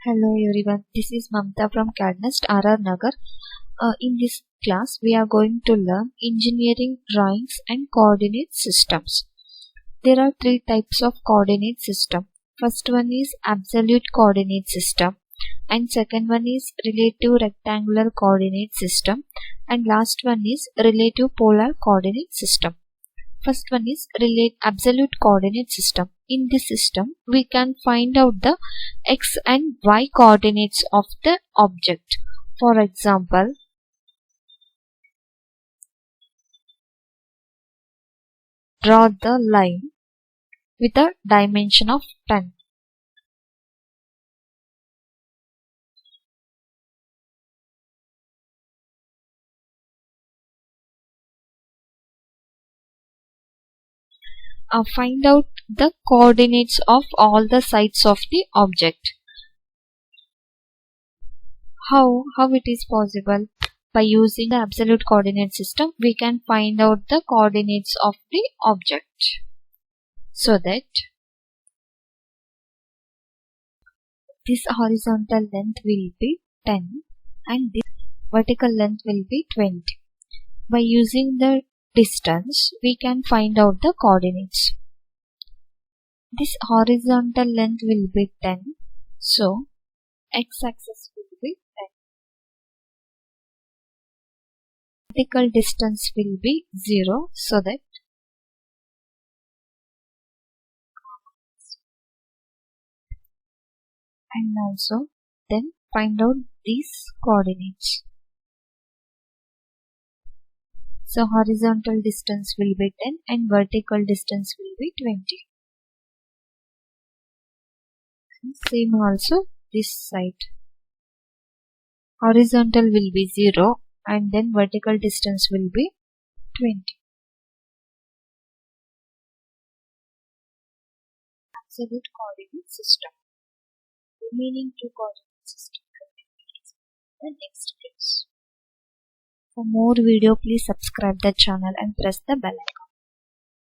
Hello everyone, this is Mamta from CAD NEST RR Nagar. In this class, we are going to learn engineering drawings and coordinate systems. There are three types of coordinate system. First one is absolute coordinate system, and second one is relative rectangular coordinate system, and last one is relative polar coordinate system. First one is absolute coordinate system. In this system, we can find out the x and y coordinates of the object. For example, draw the line with a dimension of 10. Find out the coordinates of all the sides of the object. How it is possible? By using the absolute coordinate system, we can find out the coordinates of the object. So that this horizontal length will be 10 and this vertical length will be 20. By using the distance, we can find out the coordinates. This horizontal length will be 10, so x-axis will be 10. Vertical distance will be 0, so that and also then find out these coordinates. So horizontal distance will be 10 and vertical distance will be 20. Same also this side. Horizontal will be 0 and then vertical distance will be 20. Absolute coordinate system. Remaining two coordinate system is the next class. For more video, please subscribe the channel and press the bell icon.